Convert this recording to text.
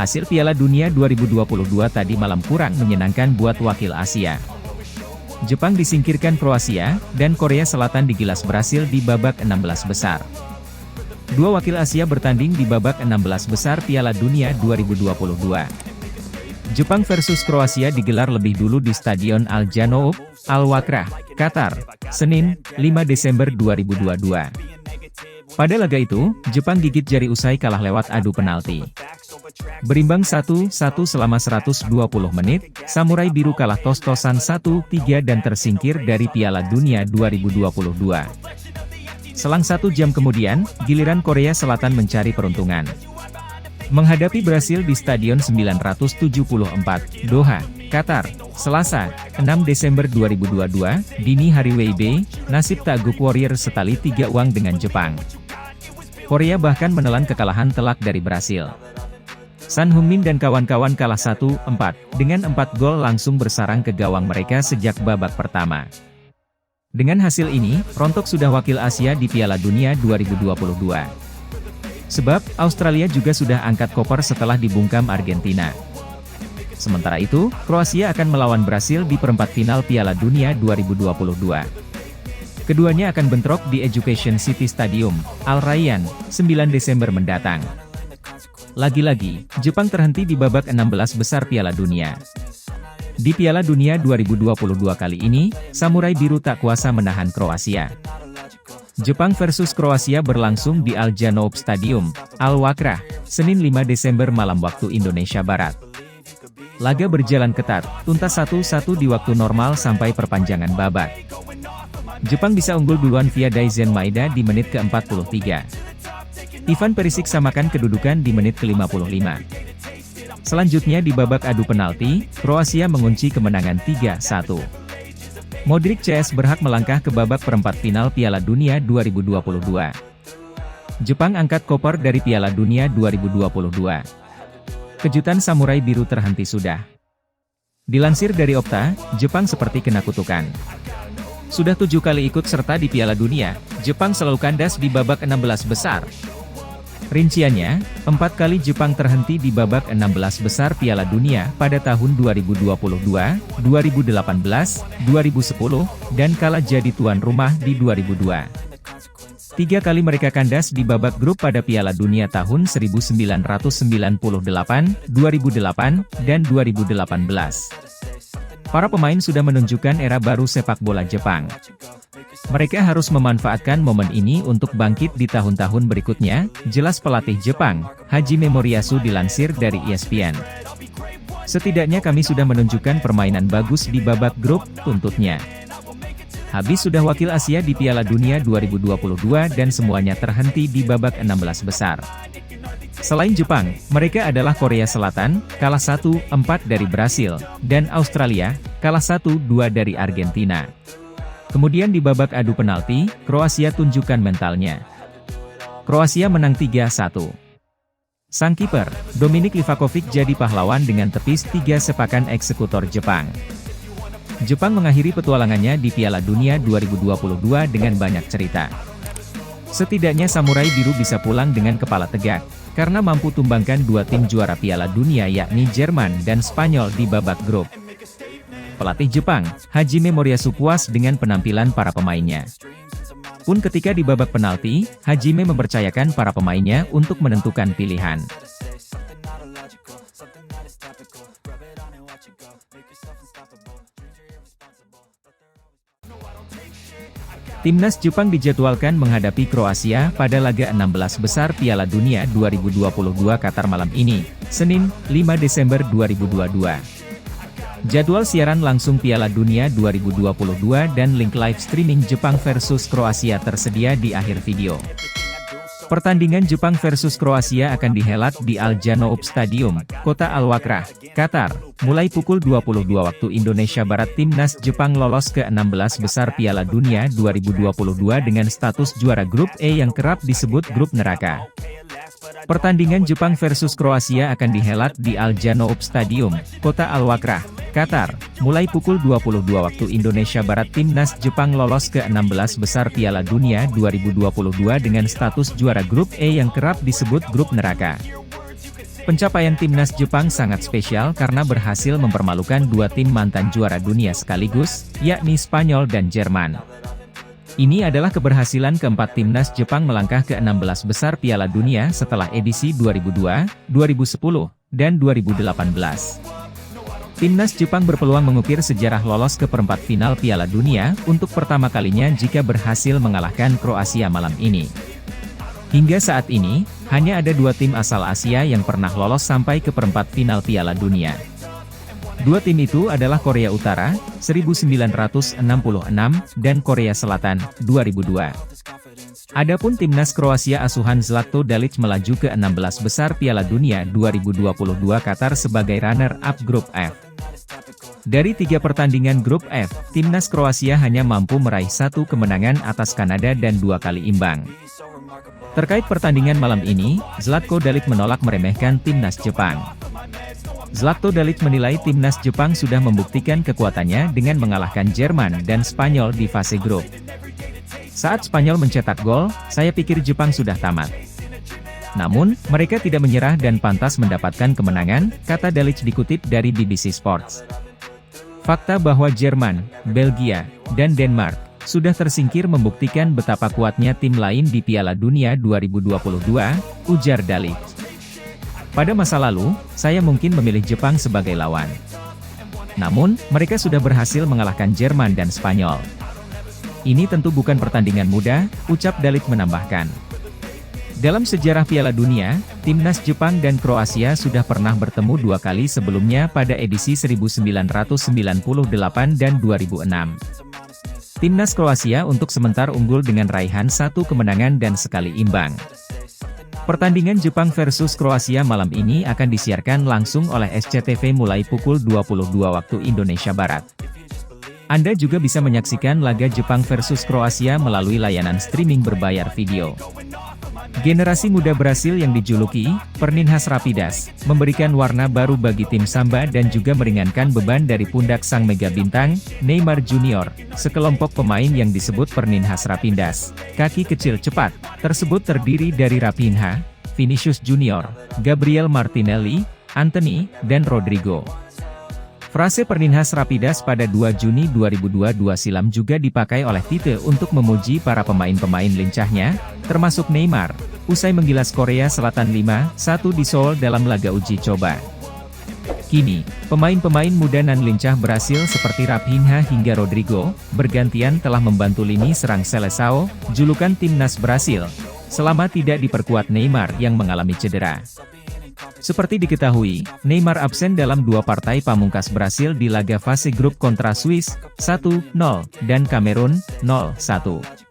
Hasil Piala Dunia 2022 tadi malam kurang menyenangkan buat wakil Asia. Jepang disingkirkan Kroasia, dan Korea Selatan digilas berhasil di babak 16 besar. Dua wakil Asia bertanding di babak 16 besar Piala Dunia 2022. Jepang versus Kroasia digelar lebih dulu di Stadion Al Janoub, Al Wakrah, Qatar, Senin, 5 Desember 2022. Pada laga itu, Jepang gigit jari usai kalah lewat adu penalti. Berimbang 1-1 selama 120 menit, Samurai Biru kalah tos-tosan 1-3 dan tersingkir dari Piala Dunia 2022. Selang 1 jam kemudian, giliran Korea Selatan mencari peruntungan. Menghadapi Brasil di Stadion 974, Doha, Qatar, Selasa, 6 Desember 2022, dini hari WIB, nasib tak guk Warrior setali 3 uang dengan Jepang. Korea bahkan menelan kekalahan telak dari Brasil. Son Heung-min dan kawan-kawan kalah 1-4, dengan 4 gol langsung bersarang ke gawang mereka sejak babak pertama. Dengan hasil ini, rontok sudah wakil Asia di Piala Dunia 2022. Sebab, Australia juga sudah angkat koper setelah dibungkam Argentina. Sementara itu, Kroasia akan melawan Brasil di perempat final Piala Dunia 2022. Keduanya akan bentrok di Education City Stadium, Al Rayyan, 9 Desember mendatang. Lagi-lagi, Jepang terhenti di babak 16 besar Piala Dunia. Di Piala Dunia 2022 kali ini, Samurai Biru tak kuasa menahan Kroasia. Jepang versus Kroasia berlangsung di Al Janoub Stadium, Al Wakrah, Senin 5 Desember malam waktu Indonesia Barat. Laga berjalan ketat, tuntas 1-1 di waktu normal sampai perpanjangan babak. Jepang bisa unggul duluan via Daizen Maeda di menit ke-43. Ivan Perisic samakan kedudukan di menit ke-55. Selanjutnya di babak adu penalti, Kroasia mengunci kemenangan 3-1. Modric CS berhak melangkah ke babak perempat final Piala Dunia 2022. Jepang angkat koper dari Piala Dunia 2022. Kejutan Samurai Biru terhenti sudah. Dilansir dari Opta, Jepang seperti kena kutukan. Sudah 7 kali ikut serta di Piala Dunia, Jepang selalu kandas di babak 16 besar. Rinciannya, 4 kali Jepang terhenti di babak 16 besar Piala Dunia pada tahun 2022, 2018, 2010, dan kalah jadi tuan rumah di 2002. 3 kali mereka kandas di babak grup pada Piala Dunia tahun 1998, 2008, dan 2018. Para pemain sudah menunjukkan era baru sepak bola Jepang. Mereka harus memanfaatkan momen ini untuk bangkit di tahun-tahun berikutnya, jelas pelatih Jepang, Hajime Moriyasu dilansir dari ESPN. Setidaknya kami sudah menunjukkan permainan bagus di babak grup, tuntutnya. Habis sudah wakil Asia di Piala Dunia 2022 dan semuanya terhenti di babak 16 besar. Selain Jepang, mereka adalah Korea Selatan, kalah 1-4 dari Brasil, dan Australia, kalah 1-2 dari Argentina. Kemudian di babak adu penalti, Kroasia tunjukkan mentalnya. Kroasia menang 3-1. Sang kiper, Dominik Livakovic jadi pahlawan dengan tepis 3 sepakan eksekutor Jepang. Jepang mengakhiri petualangannya di Piala Dunia 2022 dengan banyak cerita. Setidaknya Samurai Biru bisa pulang dengan kepala tegak, karena mampu tumbangkan 2 tim juara Piala Dunia yakni Jerman dan Spanyol di babak grup. Pelatih Jepang, Hajime Moriyasu puas dengan penampilan para pemainnya. Pun ketika di babak penalti, Hajime mempercayakan para pemainnya untuk menentukan pilihan. Timnas Jepang dijadwalkan menghadapi Kroasia pada laga 16 besar Piala Dunia 2022 Qatar malam ini, Senin, 5 Desember 2022. Jadwal siaran langsung Piala Dunia 2022 dan link live streaming Jepang versus Kroasia tersedia di akhir video. Pertandingan Jepang versus Kroasia akan dihelat di Al Janoub Stadium, Kota Al Wakrah, Qatar, mulai pukul 22 waktu Indonesia Barat. Timnas Jepang lolos ke 16 besar Piala Dunia 2022 dengan status juara grup E yang kerap disebut grup neraka. Pertandingan Jepang versus Kroasia akan dihelat di Al Janoub Stadium, Kota Al Wakrah, Qatar, mulai pukul 22 waktu Indonesia Barat. Timnas Jepang lolos ke 16 besar Piala Dunia 2022 dengan status juara grup E yang kerap disebut grup neraka. Pencapaian timnas Jepang sangat spesial karena berhasil mempermalukan dua tim mantan juara dunia sekaligus, yakni Spanyol dan Jerman. Ini adalah keberhasilan keempat timnas Jepang melangkah ke 16 besar Piala Dunia setelah edisi 2002, 2010, dan 2018. Timnas Jepang berpeluang mengukir sejarah lolos ke perempat final Piala Dunia untuk pertama kalinya jika berhasil mengalahkan Kroasia malam ini. Hingga saat ini, hanya ada dua tim asal Asia yang pernah lolos sampai ke perempat final Piala Dunia. Dua tim itu adalah Korea Utara, 1966, dan Korea Selatan, 2002. Adapun timnas Kroasia asuhan Zlatko Dalic melaju ke 16 besar Piala Dunia 2022 Qatar sebagai runner-up grup F. Dari 3 pertandingan grup F, timnas Kroasia hanya mampu meraih 1 kemenangan atas Kanada dan 2 kali imbang. Terkait pertandingan malam ini, Zlatko Dalic menolak meremehkan timnas Jepang. Zlatko Dalic menilai timnas Jepang sudah membuktikan kekuatannya dengan mengalahkan Jerman dan Spanyol di fase grup. Saat Spanyol mencetak gol, saya pikir Jepang sudah tamat. Namun, mereka tidak menyerah dan pantas mendapatkan kemenangan, kata Dalic dikutip dari BBC Sports. Fakta bahwa Jerman, Belgia, dan Denmark sudah tersingkir membuktikan betapa kuatnya tim lain di Piala Dunia 2022, ujar Dalic. Pada masa lalu, saya mungkin memilih Jepang sebagai lawan. Namun, mereka sudah berhasil mengalahkan Jerman dan Spanyol. Ini tentu bukan pertandingan mudah, ucap Dalic menambahkan. Dalam sejarah Piala Dunia, timnas Jepang dan Kroasia sudah pernah bertemu 2 kali sebelumnya pada edisi 1998 dan 2006. Timnas Kroasia untuk sementara unggul dengan raihan 1 kemenangan dan sekali imbang. Pertandingan Jepang versus Kroasia malam ini akan disiarkan langsung oleh SCTV mulai pukul 22 waktu Indonesia Barat. Anda juga bisa menyaksikan laga Jepang versus Kroasia melalui layanan streaming berbayar video. Generasi muda Brasil yang dijuluki Perninhas Rapidas, memberikan warna baru bagi tim Samba dan juga meringankan beban dari pundak sang mega bintang, Neymar Junior. Sekelompok pemain yang disebut Perninhas Rapidas, kaki kecil cepat, tersebut terdiri dari Raphinha, Vinicius Junior, Gabriel Martinelli, Antony, dan Rodrigo. Frase Perninhas Rapidas pada 2 Juni 2022 silam juga dipakai oleh Tite untuk memuji para pemain-pemain lincahnya, termasuk Neymar, usai menggilas Korea Selatan 5-1 di Seoul dalam laga uji coba. Kini, pemain-pemain muda nan lincah Brasil seperti Raphinha hingga Rodrigo, bergantian telah membantu lini serang Seleção, julukan timnas Brasil, selama tidak diperkuat Neymar yang mengalami cedera. Seperti diketahui, Neymar absen dalam 2 partai pamungkas Brasil di laga fase grup kontra Swiss, 1-0, dan Kamerun, 0-1.